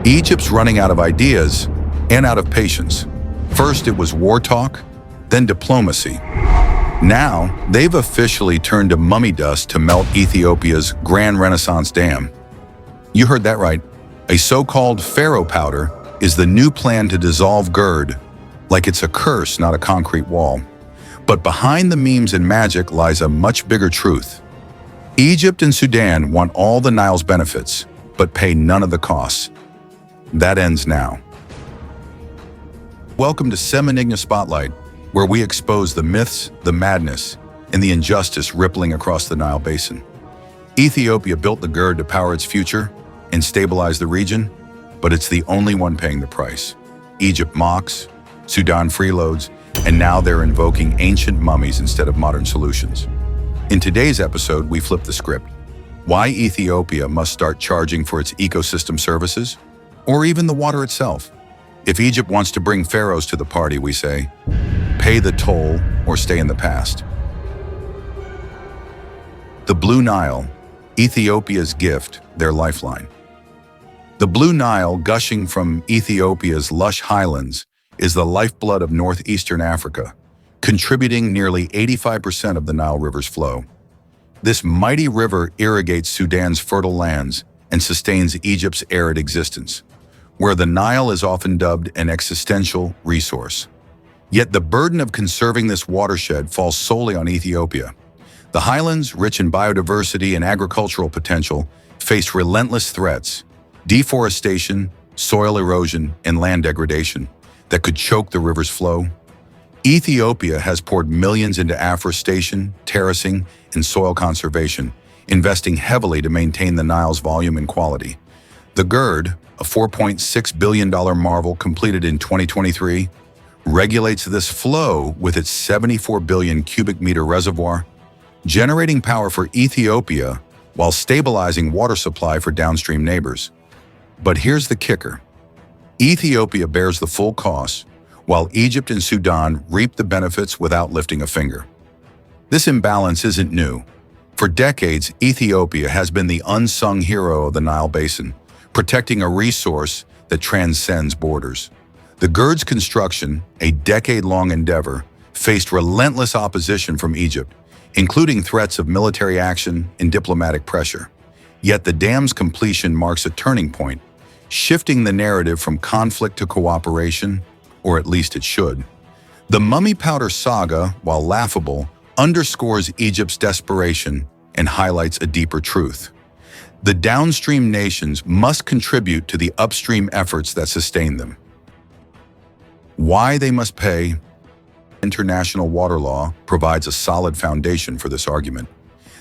Egypt's running out of ideas and out of patience. First it was war talk, then diplomacy. Now, they've officially turned to mummy dust to melt Ethiopia's Grand Renaissance Dam. You heard that right. A so-called Pharaoh powder is the new plan to dissolve GERD, like it's a curse, not a concrete wall. But behind the memes and magic lies a much bigger truth. Egypt and Sudan want all the Nile's benefits, but pay none of the costs. That ends now. Welcome to Semenigna Spotlight, where we expose the myths, the madness, and the injustice rippling across the Nile Basin. Ethiopia built the GERD to power its future and stabilize the region, but it's the only one paying the price. Egypt mocks, Sudan freeloads, and now they're invoking ancient mummies instead of modern solutions. In today's episode, we flip the script. Why Ethiopia must start charging for its ecosystem services, or even the water itself. If Egypt wants to bring pharaohs to the party, we say, pay the toll or stay in the past. The Blue Nile, Ethiopia's gift, their lifeline. The Blue Nile, gushing from Ethiopia's lush highlands, is the lifeblood of northeastern Africa, contributing nearly 85% of the Nile River's flow. This mighty river irrigates Sudan's fertile lands and sustains Egypt's arid existence, where the Nile is often dubbed an existential resource. Yet the burden of conserving this watershed falls solely on Ethiopia. The highlands, rich in biodiversity and agricultural potential, face relentless threats: deforestation, soil erosion, and land degradation that could choke the river's flow. Ethiopia has poured millions into afforestation, terracing, and soil conservation, investing heavily to maintain the Nile's volume and quality. The GERD, a $4.6 billion marvel completed in 2023, regulates this flow with its 74 billion cubic meter reservoir, generating power for Ethiopia while stabilizing water supply for downstream neighbors. But here's the kicker. Ethiopia bears the full cost, while Egypt and Sudan reap the benefits without lifting a finger. This imbalance isn't new. For decades, Ethiopia has been the unsung hero of the Nile Basin, protecting a resource that transcends borders. The GERD's construction, a decade-long endeavor, faced relentless opposition from Egypt, including threats of military action and diplomatic pressure. Yet the dam's completion marks a turning point, shifting the narrative from conflict to cooperation, or at least it should. The mummy powder saga, while laughable, underscores Egypt's desperation and highlights a deeper truth. The downstream nations must contribute to the upstream efforts that sustain them. Why they must pay? International water law provides a solid foundation for this argument.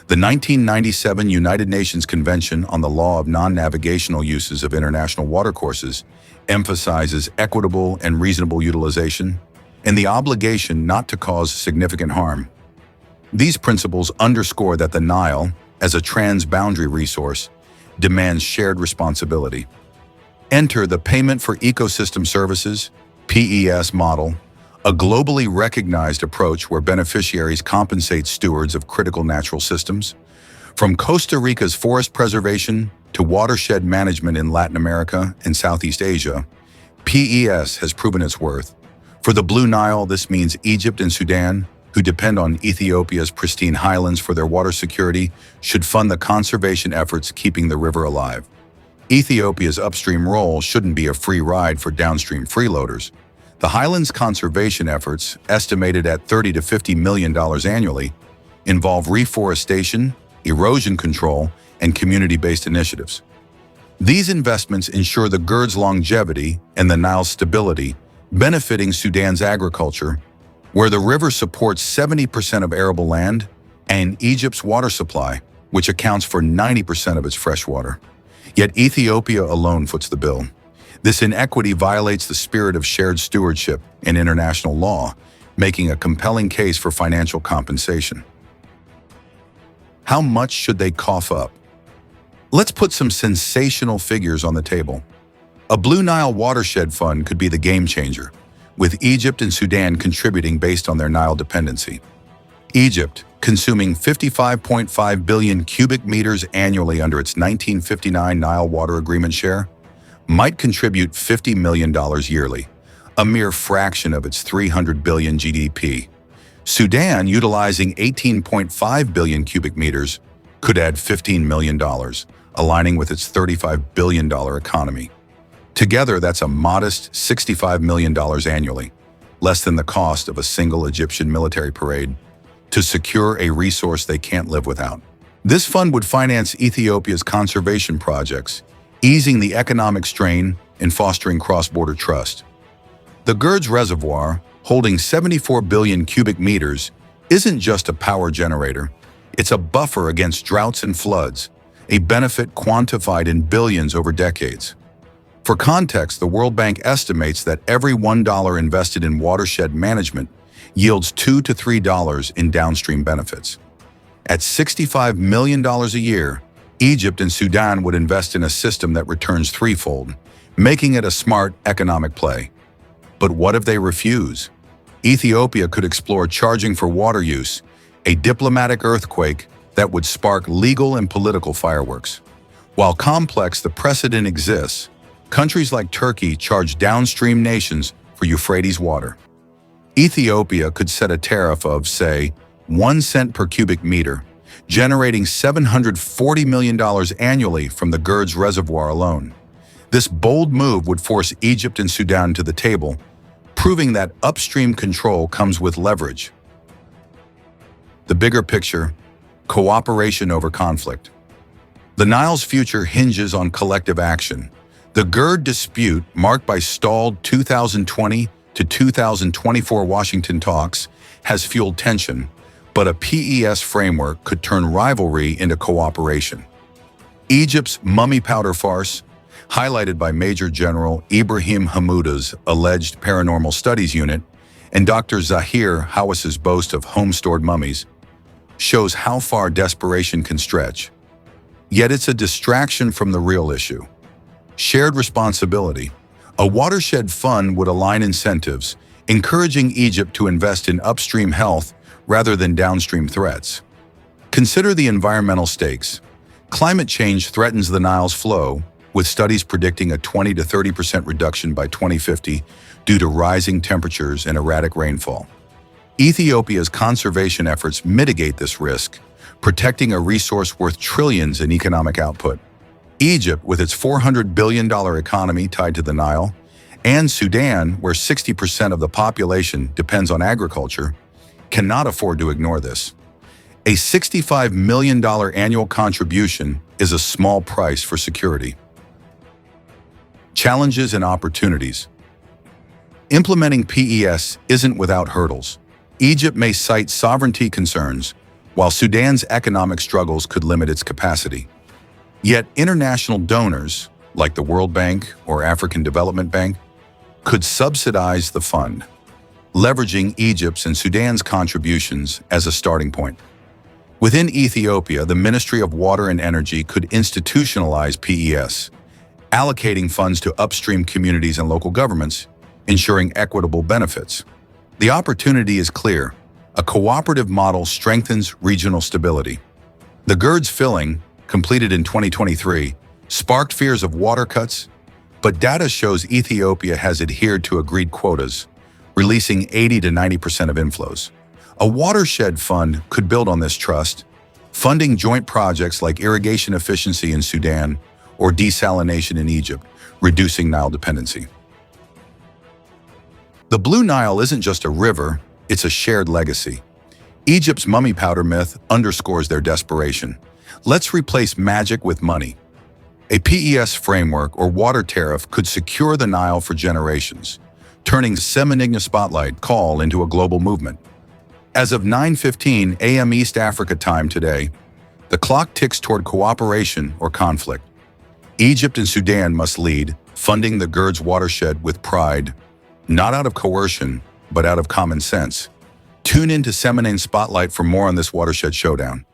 The 1997 United Nations Convention on the Law of Non-Navigational Uses of International Watercourses emphasizes equitable and reasonable utilization and the obligation not to cause significant harm. These principles underscore that the Nile, as a transboundary resource, demands shared responsibility. Enter the Payment for Ecosystem Services, PES model, a globally recognized approach where beneficiaries compensate stewards of critical natural systems. From Costa Rica's forest preservation to watershed management in Latin America and Southeast Asia, PES has proven its worth. For the Blue Nile, this means Egypt and Sudan, who depend on Ethiopia's pristine highlands for their water security, should fund the conservation efforts keeping the river alive. Ethiopia's upstream role shouldn't be a free ride for downstream freeloaders. The highlands conservation efforts, estimated at $30 to $50 million annually, involve reforestation, erosion control, and community-based initiatives. These investments ensure the GERD's longevity and the Nile's stability, benefiting Sudan's agriculture, where the river supports 70% of arable land, and Egypt's water supply, which accounts for 90% of its fresh water. Yet Ethiopia alone foots the bill. This inequity violates the spirit of shared stewardship and international law, making a compelling case for financial compensation. How much should they cough up? Let's put some sensational figures on the table. A Blue Nile watershed fund could be the game changer, with Egypt and Sudan contributing based on their Nile dependency. Egypt, consuming 55.5 billion cubic meters annually under its 1959 Nile Water Agreement share, might contribute $50 million yearly, a mere fraction of its $300 billion GDP. Sudan, utilizing 18.5 billion cubic meters, could add $15 million, aligning with its $35 billion economy. Together, that's a modest $65 million annually, less than the cost of a single Egyptian military parade, to secure a resource they can't live without. This fund would finance Ethiopia's conservation projects, easing the economic strain and fostering cross-border trust. The GERD reservoir, holding 74 billion cubic meters, isn't just a power generator. It's a buffer against droughts and floods, a benefit quantified in billions over decades. For context, the World Bank estimates that every $1 invested in watershed management yields $2 to $3 in downstream benefits. At $65 million a year, Egypt and Sudan would invest in a system that returns threefold, making it a smart economic play. But what if they refuse? Ethiopia could explore charging for water use, a diplomatic earthquake that would spark legal and political fireworks. While complex, the precedent exists. Countries like Turkey charge downstream nations for Euphrates water. Ethiopia could set a tariff of, say, 1 cent per cubic meter, generating $740 million annually from the GERD reservoir alone. This bold move would force Egypt and Sudan to the table, proving that upstream control comes with leverage. The bigger picture: cooperation over conflict. The Nile's future hinges on collective action. The GERD dispute, marked by stalled 2020 to 2024 Washington talks, has fueled tension, but a PES framework could turn rivalry into cooperation. Egypt's mummy powder farce, highlighted by Major General Ibrahim Hamoudah's alleged paranormal studies unit and Dr. Zahir Hawas's boast of home-stored mummies, shows how far desperation can stretch. Yet it's a distraction from the real issue. Shared responsibility. A watershed fund would align incentives, encouraging Egypt to invest in upstream health rather than downstream threats. Consider the environmental stakes. Climate change threatens the Nile's flow, with studies predicting a 20 to 30% reduction by 2050 due to rising temperatures and erratic rainfall. Ethiopia's conservation efforts mitigate this risk, protecting a resource worth trillions in economic output. Egypt, with its $400 billion economy tied to the Nile, and Sudan, where 60% of the population depends on agriculture, cannot afford to ignore this. A $65 million annual contribution is a small price for security. Challenges and opportunities. Implementing PES isn't without hurdles. Egypt may cite sovereignty concerns, while Sudan's economic struggles could limit its capacity. Yet international donors, like the World Bank or African Development Bank, could subsidize the fund, leveraging Egypt's and Sudan's contributions as a starting point. Within Ethiopia, the Ministry of Water and Energy could institutionalize PES, allocating funds to upstream communities and local governments, ensuring equitable benefits. The opportunity is clear. A cooperative model strengthens regional stability. The GERD's filling, completed in 2023, sparked fears of water cuts, but data shows Ethiopia has adhered to agreed quotas, releasing 80 to 90% of inflows. A watershed fund could build on this trust, funding joint projects like irrigation efficiency in Sudan or desalination in Egypt, reducing Nile dependency. The Blue Nile isn't just a river, it's a shared legacy. Egypt's mummy powder myth underscores their desperation. Let's replace magic with money. A PES framework or water tariff could secure the Nile for generations, turning Semenigna Spotlight call into a global movement. As of 9:15 a.m. East Africa time today, the clock ticks toward cooperation or conflict. Egypt and Sudan must lead, funding the GERD's watershed with pride, not out of coercion, but out of common sense. Tune in to Semenigna Spotlight for more on this watershed showdown.